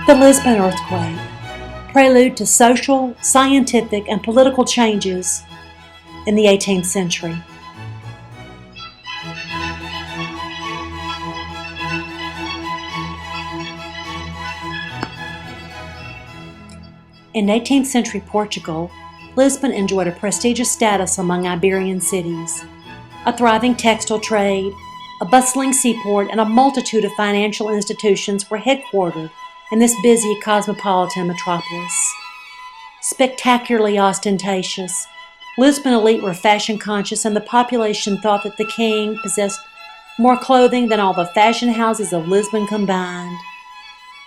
The Lisbon earthquake, prelude to social, scientific, and political changes in the 18th century. In 18th century Portugal, Lisbon enjoyed a prestigious status among Iberian cities. A thriving textile trade, a bustling seaport, and a multitude of financial institutions were headquartered in this busy cosmopolitan metropolis. Spectacularly ostentatious, Lisbon elite were fashion conscious, and the population thought that the king possessed more clothing than all the fashion houses of Lisbon combined.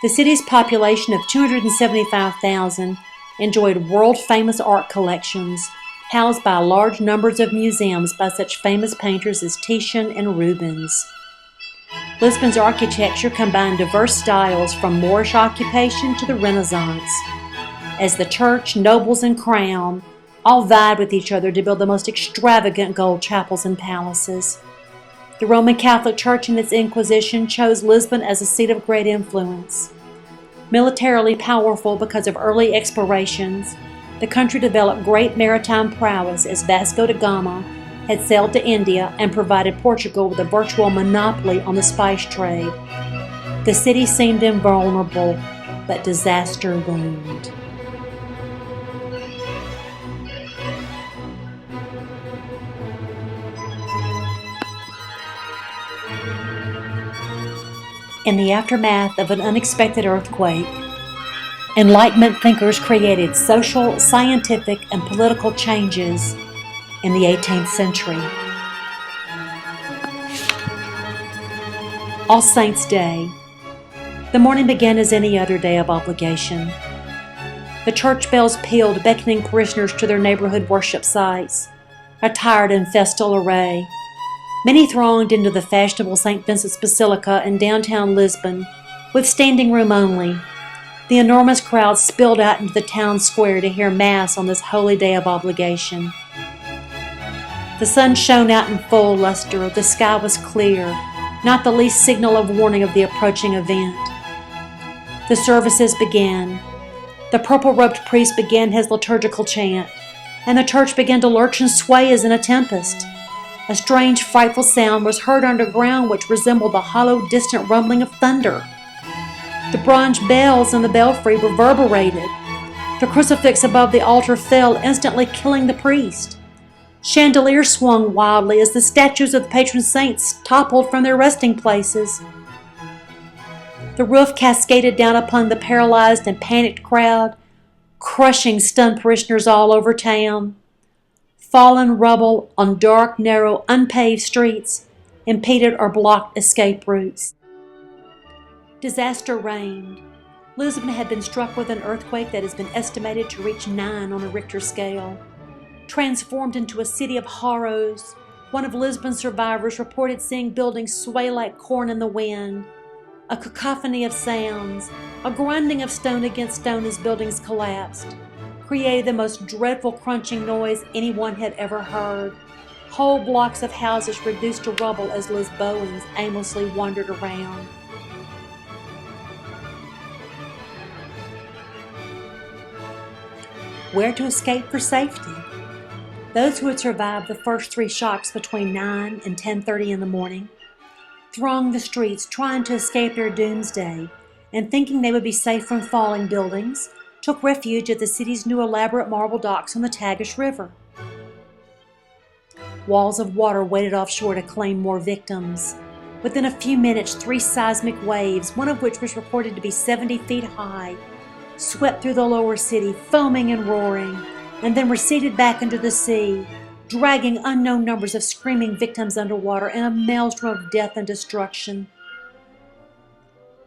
The city's population of 275,000 enjoyed world-famous art collections, housed by large numbers of museums by such famous painters as Titian and Rubens. Lisbon's architecture combined diverse styles from Moorish occupation to the Renaissance, as the church, nobles, and crown all vied with each other to build the most extravagant gold chapels and palaces. The Roman Catholic Church and its Inquisition chose Lisbon as a seat of great influence. Militarily powerful because of early explorations, the country developed great maritime prowess as Vasco da Gama had sailed to India and provided Portugal with a virtual monopoly on the spice trade. The city seemed invulnerable, but disaster loomed. In the aftermath of an unexpected earthquake, Enlightenment thinkers created social, scientific, and political changes in the 18th century. All Saints' Day. The morning began as any other day of obligation. The church bells pealed, beckoning parishioners to their neighborhood worship sites, attired in festal array. Many thronged into the fashionable St. Vincent's Basilica in downtown Lisbon, with standing room only. The enormous crowd spilled out into the town square to hear Mass on this holy day of obligation. The sun shone out in full luster, the sky was clear, not the least signal of warning of the approaching event. The services began. The purple-robed priest began his liturgical chant, and the church began to lurch and sway as in a tempest. A strange, frightful sound was heard underground which resembled the hollow, distant rumbling of thunder. The bronze bells in the belfry reverberated. The crucifix above the altar fell, instantly killing the priest. Chandeliers swung wildly as the statues of the patron saints toppled from their resting places. The roof cascaded down upon the paralyzed and panicked crowd, crushing stunned parishioners all over town. Fallen rubble on dark, narrow, unpaved streets impeded or blocked escape routes. Disaster reigned. Lisbon had been struck with an earthquake that has been estimated to reach 9 on a Richter scale. Transformed into a city of horrors, one of Lisbon's survivors reported seeing buildings sway like corn in the wind. A cacophony of sounds, a grinding of stone against stone as buildings collapsed, created the most dreadful crunching noise anyone had ever heard. Whole blocks of houses reduced to rubble as Lisboans aimlessly wandered around. Where to escape for safety? Those who had survived the first 3 shocks between 9 and 10:30 in the morning thronged the streets trying to escape their doomsday, and thinking they would be safe from falling buildings, took refuge at the city's new elaborate marble docks on the Tagus River. Walls of water waited offshore to claim more victims. Within a few minutes, 3 seismic waves, one of which was reported to be 70 feet high, swept through the lower city, foaming and roaring, and then receded back into the sea, dragging unknown numbers of screaming victims underwater in a maelstrom of death and destruction.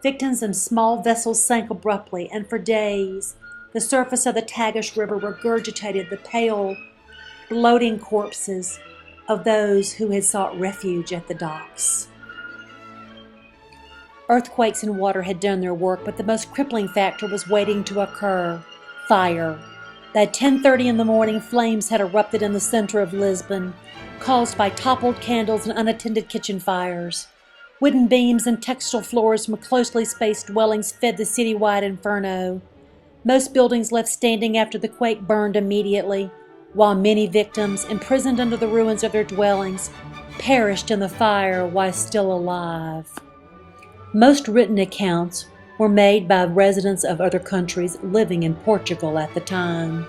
Victims in small vessels sank abruptly, and for days, the surface of the Tagus River regurgitated the pale, bloating corpses of those who had sought refuge at the docks. Earthquakes and water had done their work, but the most crippling factor was waiting to occur: fire. At 10:30 in the morning, flames had erupted in the center of Lisbon, caused by toppled candles and unattended kitchen fires. Wooden beams and textile floors from closely spaced dwellings fed the citywide inferno. Most buildings left standing after the quake burned immediately, while many victims, imprisoned under the ruins of their dwellings, perished in the fire while still alive. Most written accounts were made by residents of other countries living in Portugal at the time.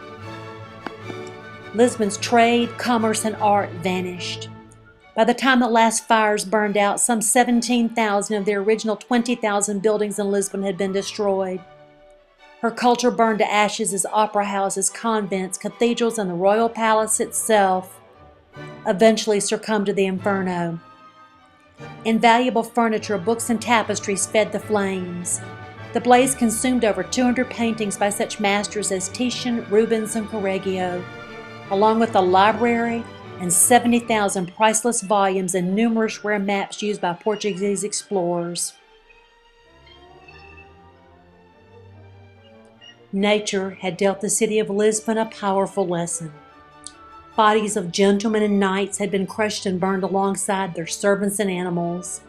Lisbon's trade, commerce, and art vanished. By the time the last fires burned out, some 17,000 of the original 20,000 buildings in Lisbon had been destroyed. Her culture burned to ashes as opera houses, convents, cathedrals, and the royal palace itself eventually succumbed to the inferno. Invaluable furniture, books, and tapestries fed the flames. The blaze consumed over 200 paintings by such masters as Titian, Rubens, and Correggio, along with a library and 70,000 priceless volumes and numerous rare maps used by Portuguese explorers. Nature had dealt the city of Lisbon a powerful lesson. Bodies of gentlemen and knights had been crushed and burned alongside their servants and animals.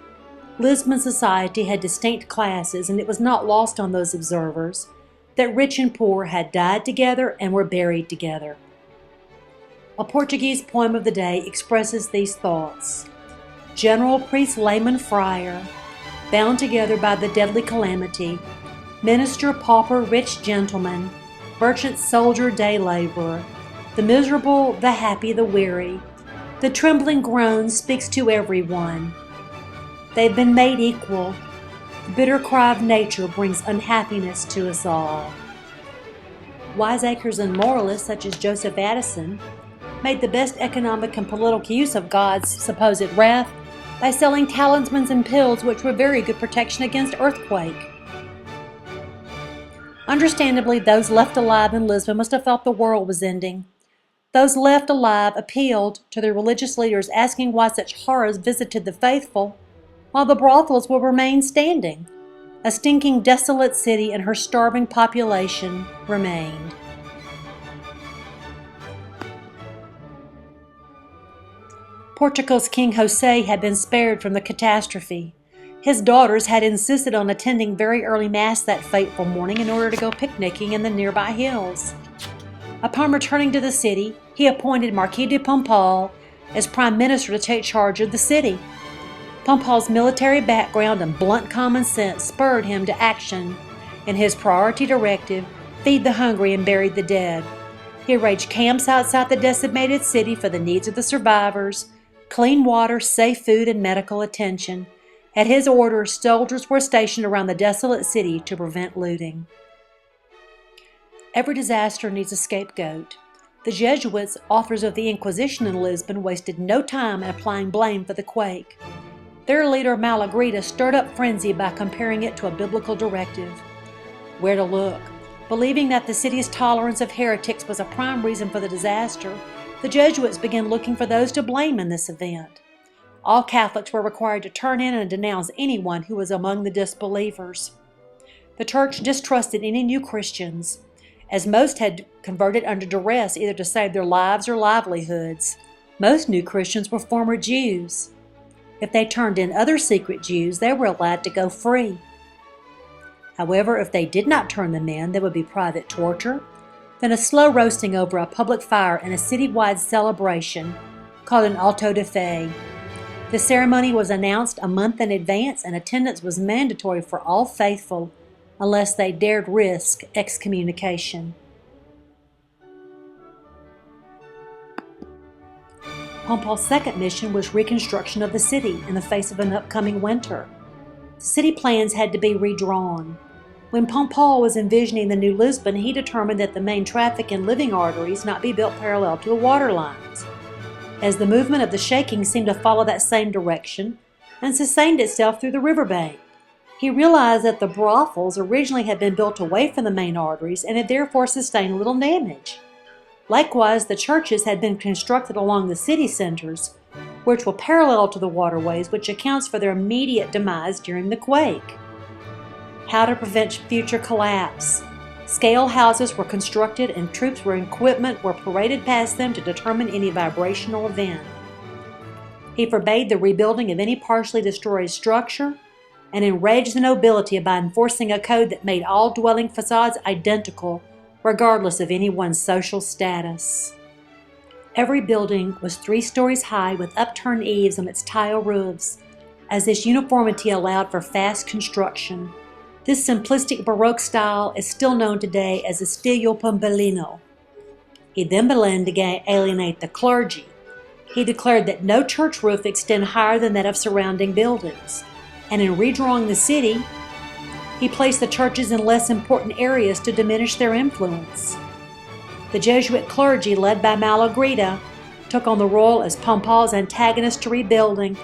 Lisbon society had distinct classes, and it was not lost on those observers that rich and poor had died together and were buried together. A Portuguese poem of the day expresses these thoughts. General, priest, layman, friar, bound together by the deadly calamity, minister, pauper, rich gentleman, merchant, soldier, day laborer, the miserable, the happy, the weary, the trembling groan speaks to every one. They've been made equal. The bitter cry of nature brings unhappiness to us all. Wiseacres and moralists such as Joseph Addison made the best economic and political use of God's supposed wrath by selling talismans and pills which were very good protection against earthquake. Understandably, those left alive in Lisbon must have felt the world was ending. Those left alive appealed to their religious leaders, asking why such horrors visited the faithful, while the brothels will remain standing. A stinking, desolate city and her starving population remained. Portugal's King José had been spared from the catastrophe. His daughters had insisted on attending very early Mass that fateful morning in order to go picnicking in the nearby hills. Upon returning to the city, he appointed Marquis de Pombal as Prime Minister to take charge of the city. Pombal's military background and blunt common sense spurred him to action in his priority directive, feed the hungry and bury the dead. He arranged camps outside the decimated city for the needs of the survivors, clean water, safe food, and medical attention. At his order, soldiers were stationed around the desolate city to prevent looting. Every disaster needs a scapegoat. The Jesuits, authors of the Inquisition in Lisbon, wasted no time in applying blame for the quake. Their leader, Malagrida, stirred up frenzy by comparing it to a biblical directive. Where to look? Believing that the city's tolerance of heretics was a prime reason for the disaster, the Jesuits began looking for those to blame in this event. All Catholics were required to turn in and denounce anyone who was among the disbelievers. The church distrusted any new Christians, as most had converted under duress either to save their lives or livelihoods. Most new Christians were former Jews. If they turned in other secret Jews, they were allowed to go free. However, if they did not turn them in, there would be private torture, then a slow roasting over a public fire and a citywide celebration called an auto de fe. The ceremony was announced a month in advance, and attendance was mandatory for all faithful unless they dared risk excommunication. Pombal's second mission was reconstruction of the city in the face of an upcoming winter. The city plans had to be redrawn. When Pombal was envisioning the new Lisbon, he determined that the main traffic and living arteries not be built parallel to the water lines, as the movement of the shaking seemed to follow that same direction and sustained itself through the riverbank. He realized that the brothels originally had been built away from the main arteries and had therefore sustained little damage. Likewise, the churches had been constructed along the city centers, which were parallel to the waterways, which accounts for their immediate demise during the quake. How to prevent future collapse? Scale houses were constructed and troops with equipment were paraded past them to determine any vibrational event. He forbade the rebuilding of any partially destroyed structure and enraged the nobility by enforcing a code that made all dwelling facades identical, regardless of anyone's social status. Every building was 3 stories high with upturned eaves on its tile roofs, as this uniformity allowed for fast construction. This simplistic Baroque style is still known today as the stile pompelino. He then began to alienate the clergy. He declared that no church roof extend higher than that of surrounding buildings, and in redrawing the city, he placed the churches in less important areas to diminish their influence. The Jesuit clergy, led by Malagrida, took on the role as Pompal's antagonist to rebuilding,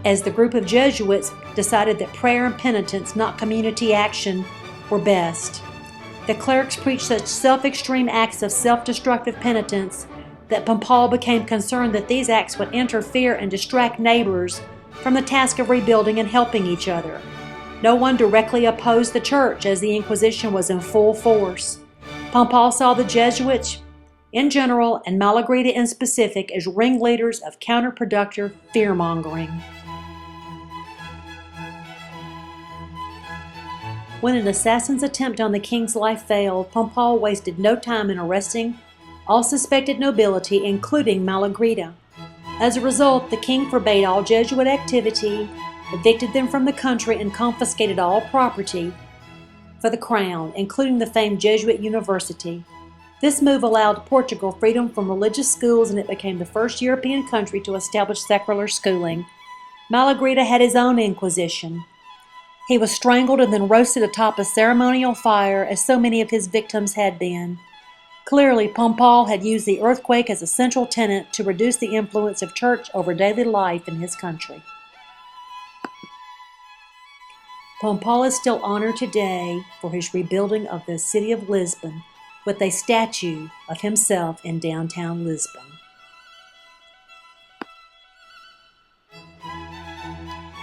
as the group of Jesuits decided that prayer and penitence, not community action, were best. The clerics preached such self-extreme acts of self-destructive penitence that Pompal became concerned that these acts would interfere and distract neighbors from the task of rebuilding and helping each other. No one directly opposed the church, as the Inquisition was in full force. Pompal saw the Jesuits in general and Malagrida in specific as ringleaders of counterproductive fear-mongering. When an assassin's attempt on the king's life failed, Pompal wasted no time in arresting all suspected nobility, including Malagrida. As a result, the king forbade all Jesuit activity, evicted them from the country, and confiscated all property for the crown, including the famed Jesuit university. This move allowed Portugal freedom from religious schools, and it became the first European country to establish secular schooling. Malagrida had his own inquisition. He was strangled and then roasted atop a ceremonial fire, as so many of his victims had been. Clearly, Pompal had used the earthquake as a central tenet to reduce the influence of church over daily life in his country. Pompal is still honored today for his rebuilding of the city of Lisbon, with a statue of himself in downtown Lisbon.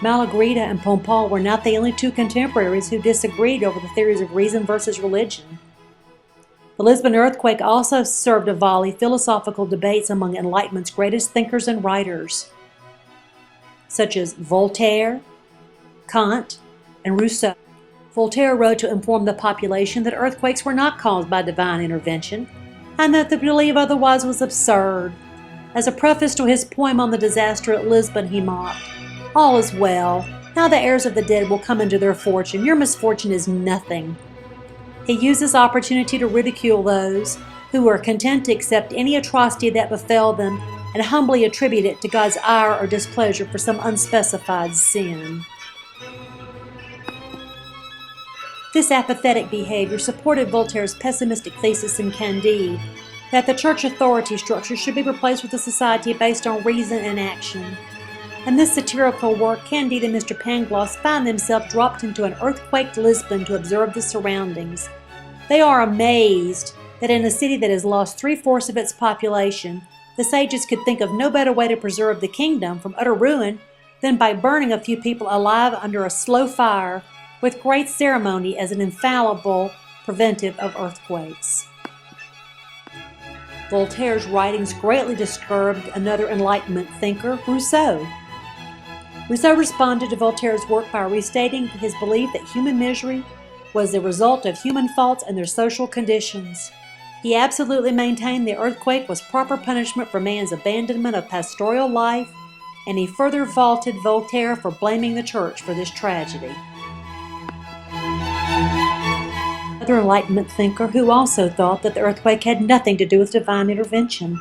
Malagrida and Pompal were not the only 2 contemporaries who disagreed over the theories of reason versus religion. The Lisbon earthquake also served to volley philosophical debates among Enlightenment's greatest thinkers and writers, such as Voltaire, Kant, and Rousseau. Voltaire wrote to inform the population that earthquakes were not caused by divine intervention, and that to believe otherwise was absurd. As a preface to his poem on the disaster at Lisbon, he mocked, "All is well. Now the heirs of the dead will come into their fortune. Your misfortune is nothing." He used this opportunity to ridicule those who were content to accept any atrocity that befell them and humbly attribute it to God's ire or displeasure for some unspecified sin. This apathetic behavior supported Voltaire's pessimistic thesis in Candide that the church authority structure should be replaced with a society based on reason and action. In this satirical work, Candide and Mr. Pangloss find themselves dropped into an earthquaked Lisbon to observe the surroundings. They are amazed that in a city that has lost 3/4 of its population, the sages could think of no better way to preserve the kingdom from utter ruin than by burning a few people alive under a slow fire with great ceremony as an infallible preventive of earthquakes. Voltaire's writings greatly disturbed another Enlightenment thinker, Rousseau. Rousseau responded to Voltaire's work by restating his belief that human misery was the result of human faults and their social conditions. He absolutely maintained the earthquake was proper punishment for man's abandonment of pastoral life, and he further faulted Voltaire for blaming the church for this tragedy. Another Enlightenment thinker who also thought that the earthquake had nothing to do with divine intervention.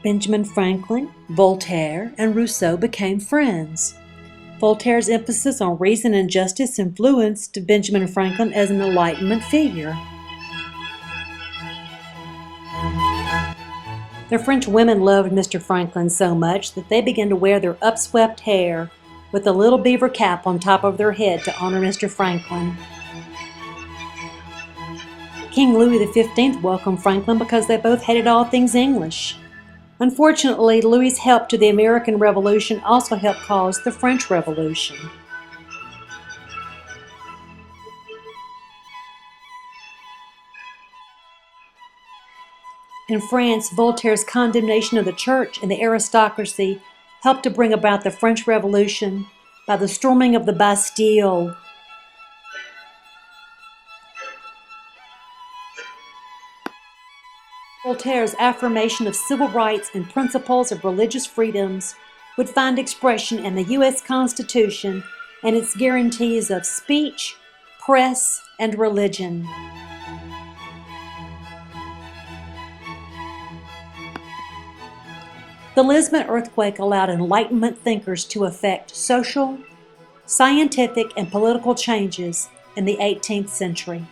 Benjamin Franklin, Voltaire, and Rousseau became friends. Voltaire's emphasis on reason and justice influenced Benjamin Franklin as an Enlightenment figure. The French women loved Mr. Franklin so much that they began to wear their upswept hair with a little beaver cap on top of their head to honor Mr. Franklin. King Louis XV welcomed Franklin because they both hated all things English. Unfortunately, Louis's help to the American Revolution also helped cause the French Revolution. In France, Voltaire's condemnation of the church and the aristocracy helped to bring about the French Revolution by the storming of the Bastille. Voltaire's affirmation of civil rights and principles of religious freedoms would find expression in the U.S. Constitution and its guarantees of speech, press, and religion. The Lisbon earthquake allowed Enlightenment thinkers to effect social, scientific, and political changes in the 18th century.